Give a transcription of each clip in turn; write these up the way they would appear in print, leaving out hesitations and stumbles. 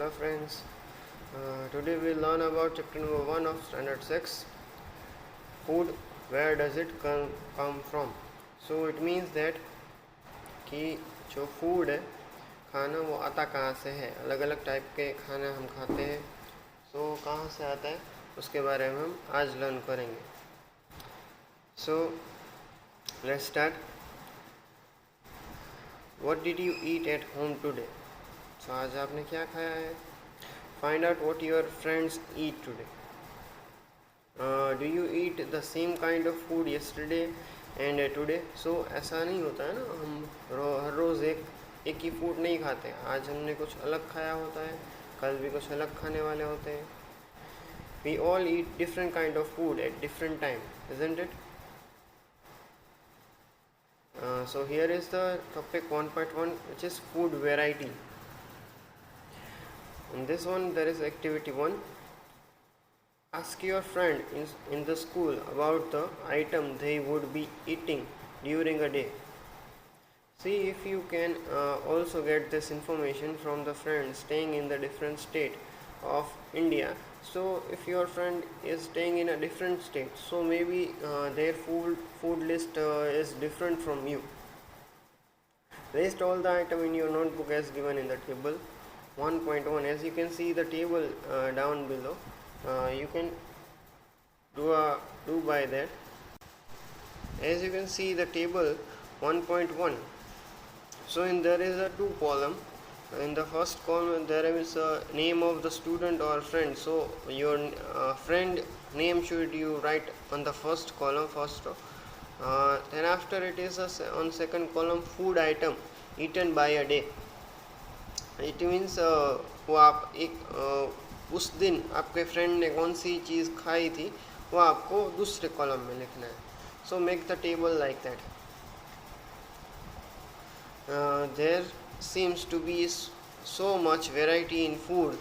Hello friends, today we'll learn about chapter number 1 of standard 6, food, where does it come from. So it means that कि जो food है खाना वो आता कहाँ से है, अलग अलग टाइप के खाना हम खाते हैं, सो कहाँ से आता है उसके बारे में हम आज लर्न करेंगे. So let's start. What did you eat at home today. So आज आपने क्या खाया है. Find out what your friends eat today. Do you eat the same kind of food yesterday and today. So ऐसा नहीं होता है ना, हम हर रोज़ एक ही फूड नहीं खाते. आज हमने कुछ अलग खाया होता है, कल भी कुछ अलग खाने वाले होते हैं. We all eat different kind of food at different time, isn't it. So here is the topic 1.1, which is food variety. In this one there is activity 1. Ask your friend in the school about the item they would be eating during a day. See if you can also get this information from the friends staying in the different state of India. So if your friend is staying in a different state, so maybe their food list is different from you. List all the item in your notebook as given in the table 1.1. As you can see the table down below, you can do by that. As you can see the table 1.1. So in there is a two column. In the first column there is a name of the student or friend. So your friend name should you write on the first column first row. Then after it is on second column food item eaten by a day. It means वो आप एक उस दिन आपके friend ने कौन सी चीज़ खाई थी वो आपको दूसरे कॉलम में लिखना है. So make the table like that. There seems to be so much variety in food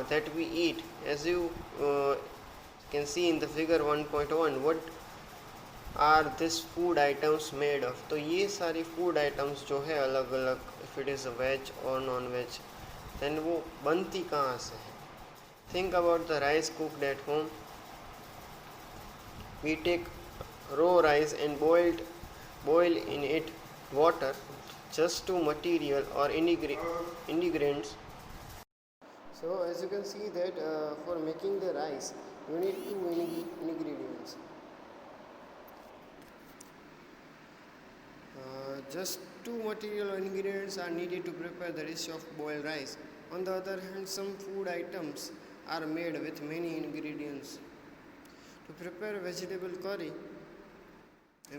that we eat. As you can see in the figure 1.1, what are these food items made of. तो ये सारी food items जो है अलग अलग, if it is a veg or non veg, then वो बनती कहाँ से है. Think about the rice cooked at home. We take raw rice and boil in it water. Just two material or ingredients. So as you can see that for making the rice you need two ingredients. Just two material or ingredients are needed to prepare the dish of boiled rice. On the other hand, some food items are made with many ingredients. To prepare vegetable curry,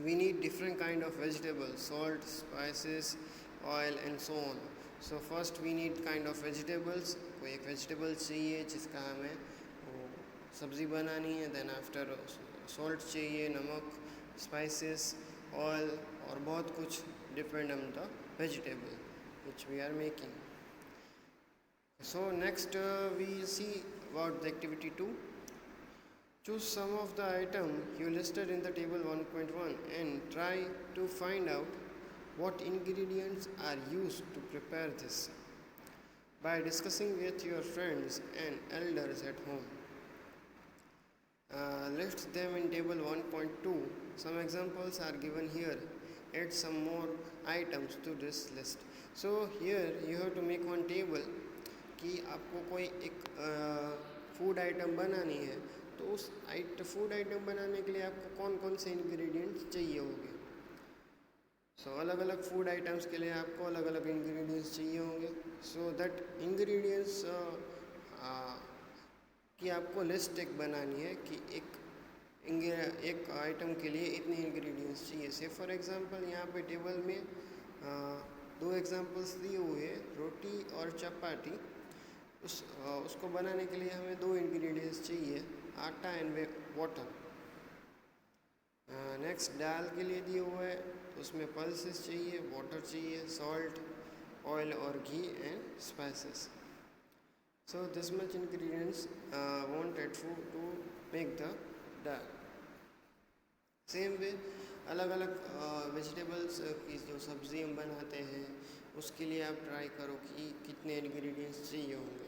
we need different kind of vegetables, salt, spices, oil and so on. So first we need kind of vegetables. कोई एक vegetable चाहिए जिसका हमें सब्ज़ी बनानी है. Then after salt चाहिए, नमक, spices, oil और बहुत कुछ depend on the vegetable which we are making. So next we see about the activity 2. Choose some of the item you listed in the table 1.1 and try to find out what ingredients are used to prepare this by discussing with your friends and elders at home. List them in table 1.2. Some examples are given here. Add some more items to this list. So here you have to make one table कि आपको कोई एक food item बनानी है, तो उस food item बनाने के लिए आपको कौन कौन से इंग्रेडिएंट्स चाहिए होंगे. सो अलग अलग फूड आइटम्स के लिए आपको अलग अलग इंग्रेडिएंट्स चाहिए होंगे. सो दैट इंग्रेडिएंट्स की आपको लिस्ट एक बनानी है कि एक आइटम के लिए इतने इंग्रेडिएंट्स चाहिए. से फॉर एग्जांपल यहाँ पे टेबल में दो एग्जांपल्स दिए हुए हैं, रोटी और चपाती. उसको बनाने के लिए हमें दो इंग्रेडिएंट्स चाहिए, आटा एंड वाटर. नेक्स्ट दाल के लिए दिए हुए है, उसमें पल्सेस चाहिए, वाटर चाहिए, सॉल्ट, ऑयल और ghee and spices. So this much ingredients wanted to make the dal. Same way अलग अलग वेजिटेबल्स की जो सब्ज़ी हम बनाते हैं उसके लिए आप ट्राई करो कि कितने इंग्रेडिएंट्स चाहिए होंगे.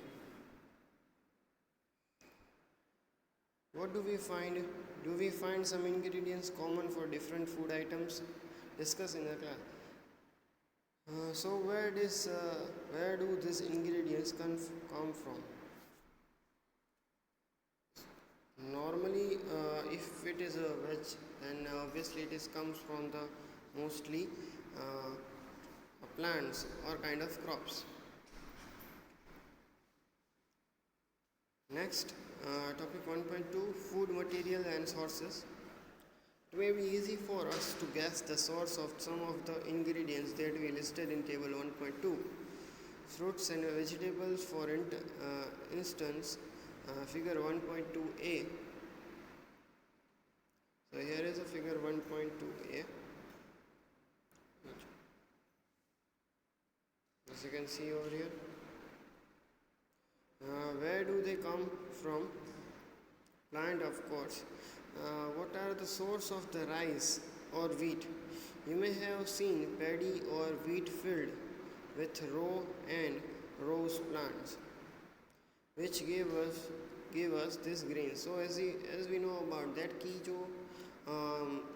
What do we find? Do we find some ingredients common for different food items? Discuss in the class. So where do these ingredients come from? Normally, if it is a veg, then obviously it is comes from the mostly plants or kind of crops. Next, topic 1.2, food material and sources. It may be easy for us to guess the source of some of the ingredients that we listed in table 1.2. Fruits and vegetables, for instance, figure 1.2a. So here is a figure 1.2a. As you can see over here. Where do they come from? Plant, of course. What are the source of the rice or wheat? You may have seen paddy or wheat field with row and rows plants, which give us this grain. So as we know about that कि जो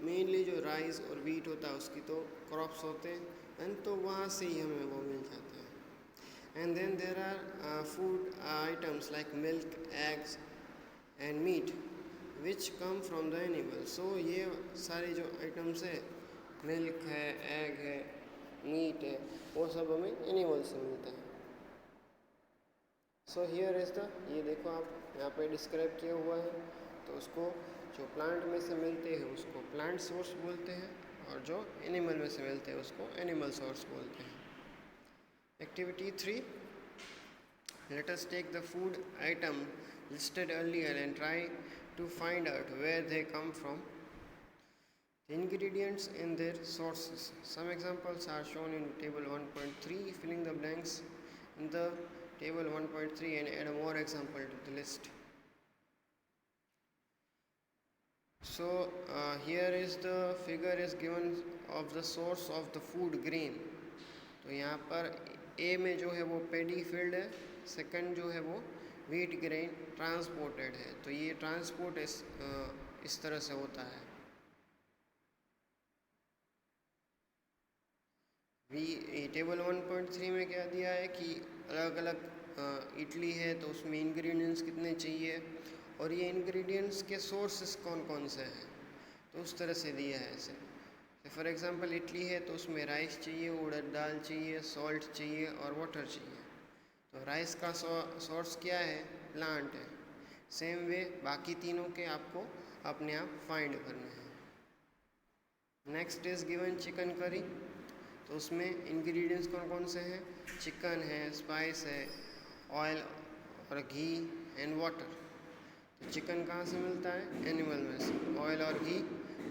mainly जो rice और wheat होता है उसकी तो crops होते हैं एंड तो वहाँ से ही हमें वो मिल जाते हैं. And then there are food items like milk, eggs and meat which come from the animal. So ये सारे जो items है, milk है, egg है, meat है, वो सब हमें animal से मिलता है. So here is the, ये देखो आप यहाँ पे डिस्क्राइब किया हुआ है. तो उसको जो प्लांट में से मिलते हैं उसको प्लांट सोर्स बोलते हैं और जो एनिमल में से मिलते हैं उसको एनिमल सोर्स बोलते हैं. Activity 3. Let us take the food item listed earlier and try to find out where they come from. The ingredients and their sources. Some examples are shown in table 1.3. Filling the blanks in the table 1.3 and add more example to the list. So here is the figure is given of the source of the food grain. तो यहाँ पर ए में जो है वो पेडी field है, second जो है वो वीट ग्रेन ट्रांसपोर्टेड है. तो ये ट्रांसपोर्ट इस तरह से होता है. टेबल 1.3 में क्या दिया है कि अलग अलग इडली है तो उसमें इंग्रेडिएंट्स कितने चाहिए और ये इंग्रेडिएंट्स के सोर्सेस कौन कौन से हैं, तो उस तरह से दिया है ऐसे. फॉर एग्ज़ाम्पल इडली है तो उसमें राइस चाहिए, उड़द दाल चाहिए, सॉल्ट चाहिए और वाटर चाहिए. तो राइस का सोर्स क्या है? प्लांट है. सेम वे बाकी तीनों के आपको अपने आप फाइंड करने हैं. Next is given chicken curry. तो उसमें इंग्रेडिएंट्स कौन कौन से हैं? चिकन है, स्पाइस है, ऑयल और घी एंड वाटर. तो चिकन कहाँ से मिलता है? एनिमल में से. ऑयल और घी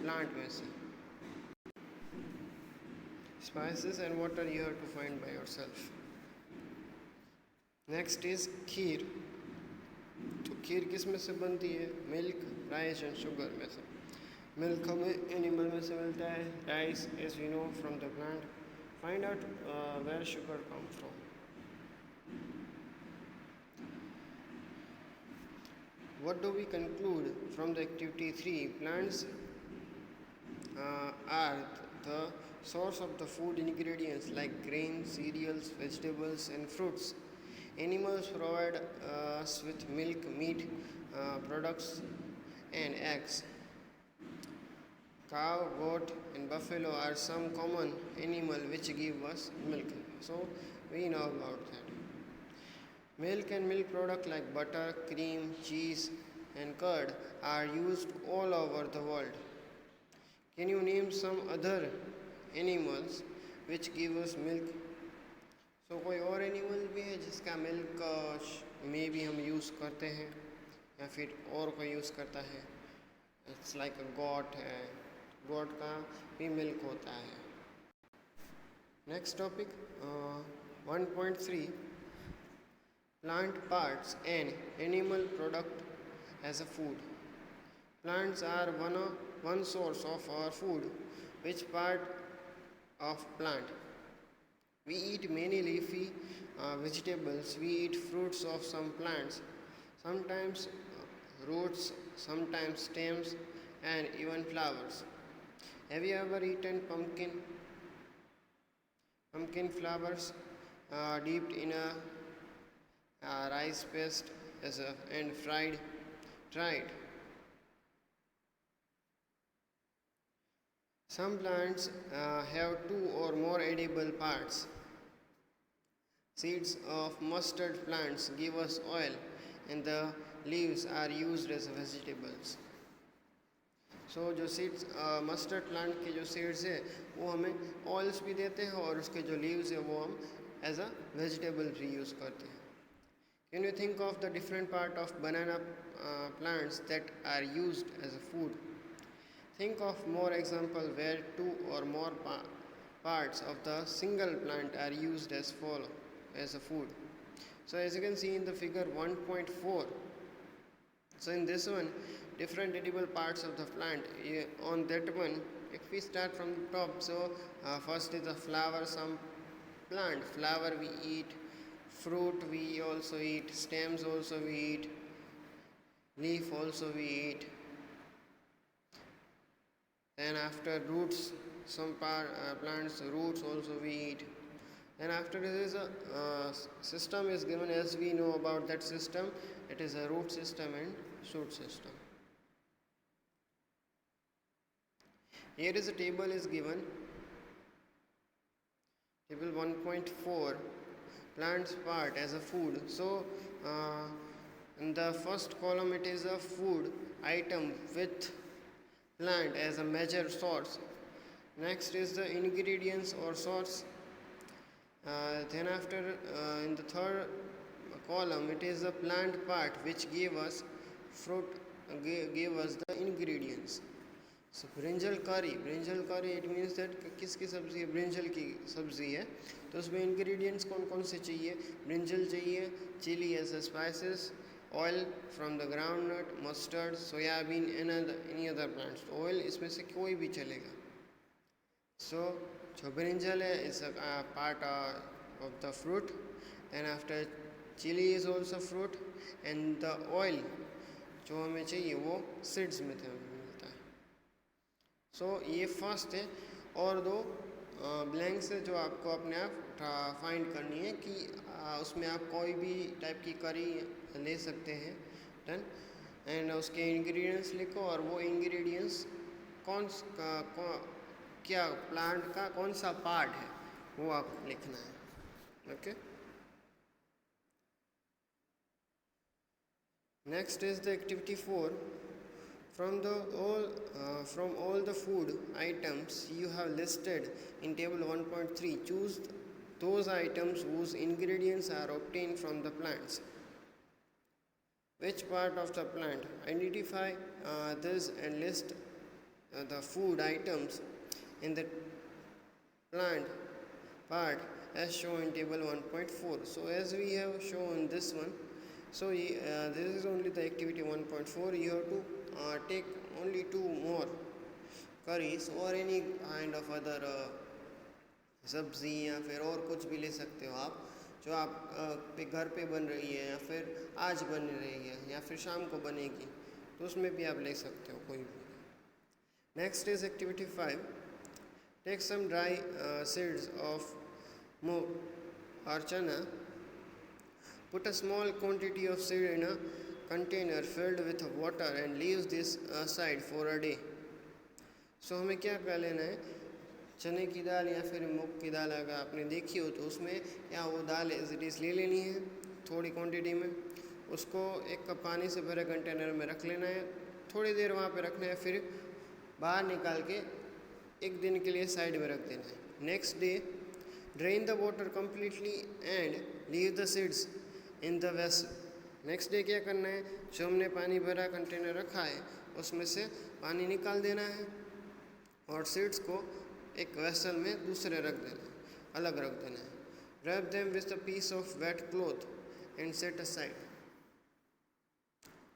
प्लांट में से. Spices and water you have to find by yourself. Next is खीर. तो खीर किस में से बनती है? मिल्क, राइस एंड शुगर में से. मिल्क हमें एनिमल में से मिलता है. Rice as we know from the plant. Find out where sugar comes from. What do we conclude from the activity 3? Plants are the source of the food ingredients like grains, cereals, vegetables and fruits. Animals provide us with milk, meat products and eggs. Cow, goat and buffalo are some common animal which give us milk. So we know about that. Milk and milk products like butter, cream, cheese and curd are used all over the world. Can you name some other animals which give us milk? So कोई और animal भी है जिसका milk में भी हम use करते हैं या फिर और कोई यूज़ करता है? इट्स लाइक अ गॉट है, गॉट का भी मिल्क होता है. Next topic 1.3 plant parts and animal product as a food. Plants are one source of our food. Which part of plant? We eat many leafy vegetables. We eat fruits of some plants. Sometimes roots, sometimes stems, and even flowers. Have you ever eaten pumpkin flowers dipped in a rice paste and fried? Tried. Some plants have two or more edible parts. Seeds of mustard plants give us oil, and the leaves are used as vegetables. सो जो seeds mustard plant के जो seeds है वो हमें oils भी देते हैं और उसके जो लीव्स है वो हम एज अ वेजिटेबल भी यूज़ करते हैं. Can you think of the different part of banana plants that are used as a food? Think of more example where two or more parts of the single plant are used as follow as a food. So as you can see in the figure 1.4, so in this one different edible parts of the plant. On that one, if we start from the top, so first is the flower. Some plant flower we eat, fruit we also eat, stems also we eat, leaf also we eat. Then after roots, some plants roots also we eat. And after this is a system is given, as we know about that system. It is a root system and shoot system. Here is a table is given. Table 1.4, plants part as a food. So in the first column it is a food item with plant as a major source. Next is the ingredients or source. Then after in the third column it is the plant part which gave us fruit, gave us the ingredients. So brinjal curry it means that किसकी सब्जी है, brinjal की सब्जी है, तो उसमें ingredients कौन कौन से चाहिए. ब्रिंजल चाहिए, chilli as a spices, oil from the groundnut, mustard, soybean and any other plants. तो ऑयल इसमें से कोई भी चलेगा. सो जो ब्रिंजल है is a part of the fruit. And after chilli is also fruit and the oil जो हमें चाहिए वो सीड्स में मिलता है. सो ये फर्स्ट है. और दो ब्लैंक्स है जो आपको अपने आप फाइंड करनी है कि उसमें आप कोई भी टाइप की करी ले सकते हैं. डन. एंड उसके इंग्रेडिएंट्स लिखो और वो इंग्रेडिएंट्स क्या प्लांट का कौन सा पार्ट है वो आप लिखना है. Okay. Next is the activity 4. From all the food items you have listed in table 1.3, choose those items whose ingredients are obtained from the plants. Which part of the plant? Identify this and list the food items in the plant part as shown in table 1.4. So as we have shown this one, so this is only the activity 1.4. You have to take only 2 more curries or any kind of other सब्ज़ी या फिर और कुछ भी ले सकते हो आप जो आप घर पे बन रही है या फिर आज बन रही है या फिर शाम को बनेगी, तो उसमें भी आप ले सकते हो कोई भी. Next is activity 5. Take some dry seeds of moong और chana. Put a small quantity of seed in a container filled with water and leave this aside for a day. So हमें क्या कर लेना है, चने की दाल या फिर मूंग की दाल अगर आपने देखी हो तो उसमें या वो दाल एज इट इज़ ले लेनी है थोड़ी क्वांटिटी में. उसको एक कप पानी से भरे कंटेनर में रख लेना है, थोड़ी देर वहाँ पे रखना है, फिर बाहर निकाल के एक दिन के लिए साइड में रख देना है. Next day drain the water completely and leave the seeds in the vessel. Next day क्या करना है, जो हमने पानी भरा कंटेनर रखा है उसमें से पानी निकाल देना है और सीड्स को एक वेसल में दूसरे रख देना है, अलग रख देना है. Wrap them with a piece of wet cloth and set aside.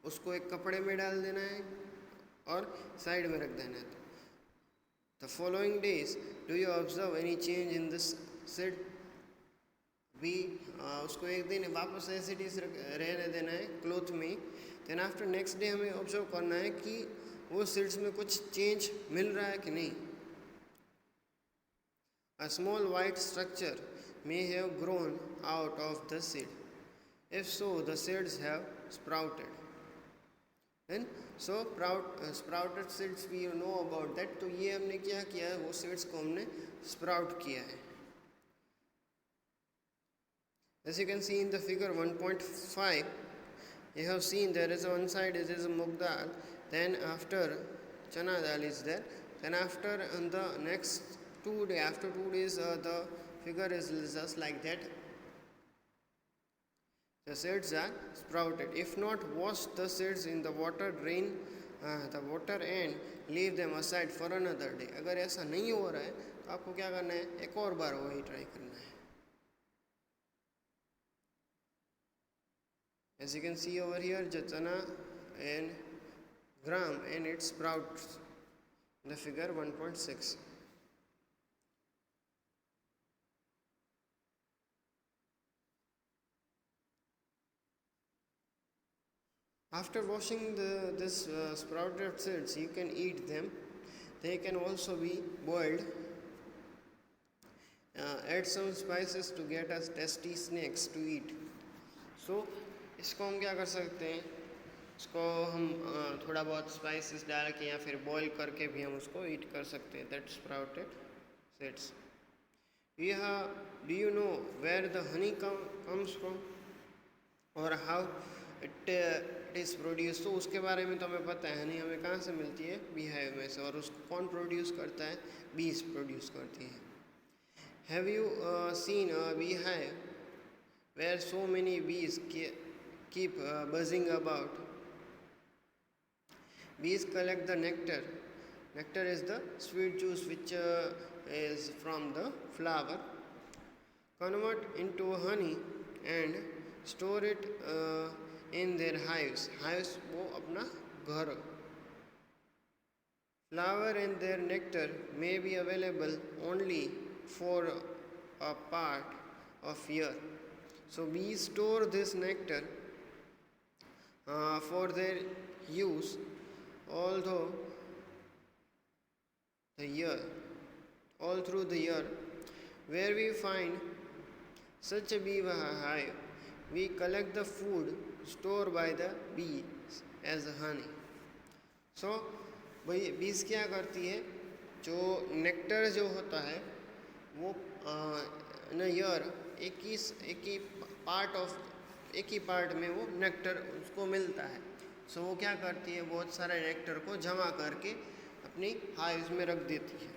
उसको एक कपड़े में डाल देना है और साइड में रख देना है. The following days do you observe any change in this seed? भी उसको एक दिन वापस एज इट इज़ रहने देना है क्लोथ में. देन आफ्टर नेक्स्ट डे हमें ऑब्जर्व करना है कि वो सीड्स में कुछ चेंज मिल रहा है कि नहीं. A small white structure may have grown out of the seed. If so, the seeds have sprouted. Then, so sprouted seeds we know about that. तो ये हमने क्या किया है, वो seeds को हमने sprout किया है. As you can see in the figure 1.5, you have seen there is one side it is a mung dal, then after chana dal is there, then after on the next 2 days, after 2 days the figure is just like that. The seeds are sprouted. If not, wash the seeds in the water, drain the water and leave them aside for another day. अगर ऐसा नहीं हो रहा है तो आपको क्या करना है, एक और बार वही ट्राई करना है. As you can see over here, chana and gram and it sprouts in the figure 1.6. After washing this sprouted seeds, you can eat them. They can also be boiled. Add some spices to get us tasty snacks to eat. So, इसको हम क्या कर सकते हैं, इसको हम थोड़ा बहुत स्पाइसेस डाल के या फिर बॉईल करके भी हम उसको ईट कर सकते हैं. That sprouted seeds. Do you know where the honey comes from or how it is produced? तो उसके बारे में तो हमें पता है, हनी हमें कहाँ से मिलती है, बी हाइव में से. और उसको कौन प्रोड्यूस करता है, बीज प्रोड्यूस करती है. Have you seen a beehive where so many bees keep buzzing about? Bees collect the nectar. Nectar is the sweet juice which is from the flower, convert into honey and store it in their hives. Hives वो अपना घर. Flower and their nectar may be available only for a part of year. So bees store this nectar for their use all through the year. Where we find such a beehive, we collect the food stored by the bees as honey. So भाई बीज क्या करती है, जो nectar जो होता है वो इन ईयर एक ही पार्ट में वो नेक्टर उसको मिलता है. सो वो क्या करती है, बहुत सारे नेक्टर को जमा करके अपनी हाइव्स में रख देती है.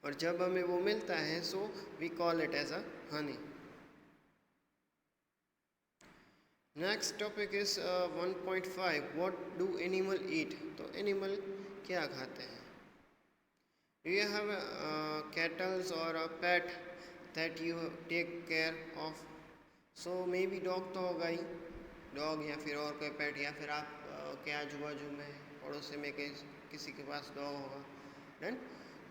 और जब हमें वो मिलता है, so we call it as a honey. Next topic is 1.5. What do animal eat? तो एनिमल क्या खाते हैं? Do you have cattle or a pet that you take care of? So maybe dog तो होगा ही, डॉग या फिर और कोई पेट, या फिर आप के आजू बाजू में पड़ोसी में किसी के पास डॉग होगा. देन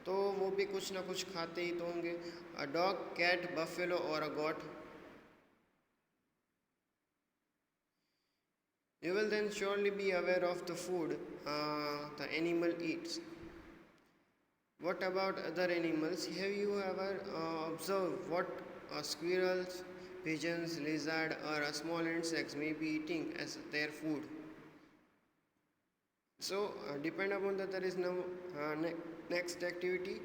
तो वो भी कुछ ना कुछ खाते ही तो होंगे. अ डॉग, कैट, बफेलो और अ गोट. You will then surely be aware of the food the animal eats. What about other animals? Have you ever observed what squirrels, pigeons, lizard or small insects may be eating as their food? So depend upon that, there is no next activity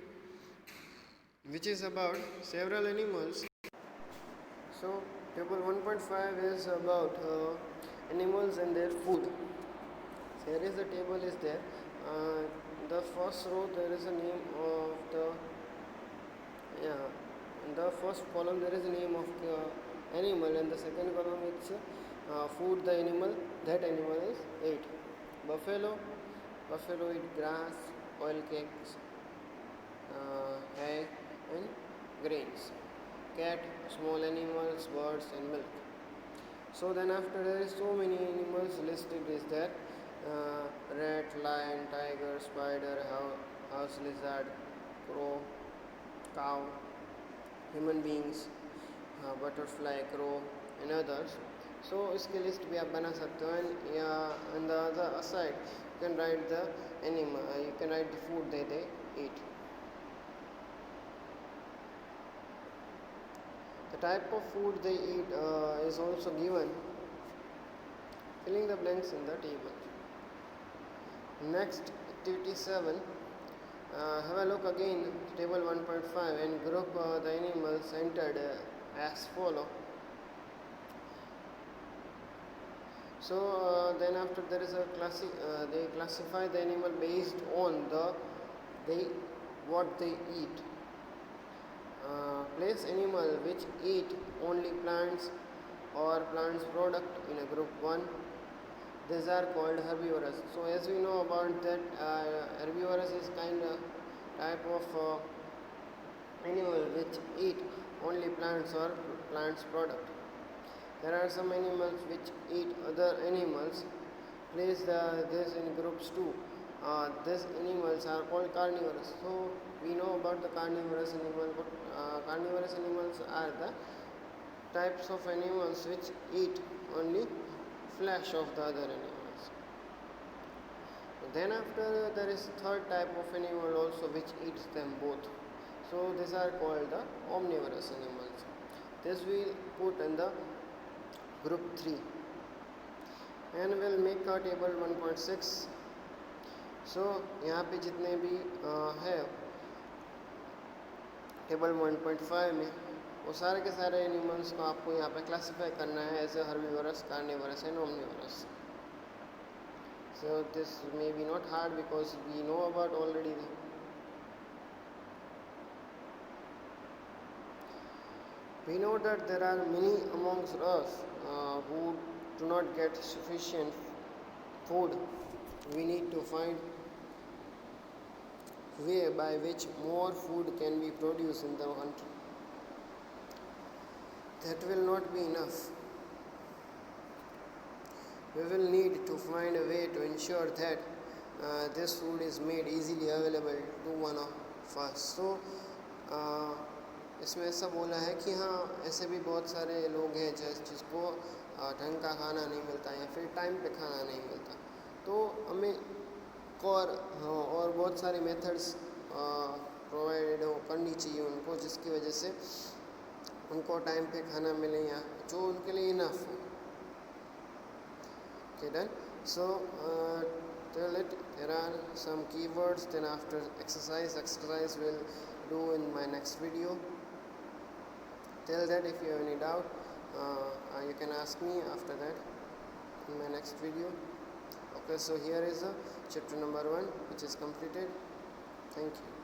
which is about several animals. So table 1.5 is about animals and their food. So here is the table is there. The first row there is a name of the in the first column there is a name of the animal, and the second column it's food the animal that animal is ate. Buffalo eat grass, oil cakes, hay and grains. Cat, small animals, birds and milk. So then after there is so many animals listed is there. Rat, lion, tiger, spider, house lizard, crow, cow, human beings, butterfly, crow and others. So इसकी list भी आप बना सकते हो, या on the other side you can write the animal, you can write the food that they eat. The type of food they eat is also given, filling the blanks in the table. Next, activity 7. Have a look again table 1.5 and group the animals entered as follow. So then after there is a they classify the animal based on they what they eat. Place animal which eat only plants or plants product in a group 1. These are called herbivorous. So as we know about that, herbivorous is kind of type of animal which eat only plants or plants product. There are some animals which eat other animals. Place this in groups 2. These animals are called carnivorous. So we know about the carnivorous animal. Carnivorous animals are the types of animals which eat only flesh of the other animals. Then after there is third type of animal also which eats them both. So these are called the omnivorous animals. This we put in the group 3 and we'll make a table 1.6. So यहाँ पे जितने भी है table 1.5 में वो सारे के सारे एनिमल्स को आपको यहाँ पे क्लासीफाई करना है as a herbivorous, carnivorous and omnivorous. So this may be not hard because we know about already. We know that there are many amongst us who do not get sufficient food. We need to find way by which more food can be produced in the country. That will not be enough. We will need to find a way to ensure that this food is made easily available to one of us. So इसमें ऐसा बोला है कि हाँ ऐसे भी बहुत सारे लोग हैं जिसको ढंग का खाना नहीं मिलता या फिर टाइम पे खाना नहीं मिलता. तो हमें और बहुत सारे मेथड्स प्रोवाइड करनी चाहिए उनको, जिसकी वजह से उनको टाइम पे खाना मिले या जो उनके लिए इनफ हो. Okay, done. So tell it there are some keywords. Then after exercise will do in my next video. Tell that if you have any doubt, you can ask me after that in my next video. Okay, so here is chapter number 1 which is completed. Thank you.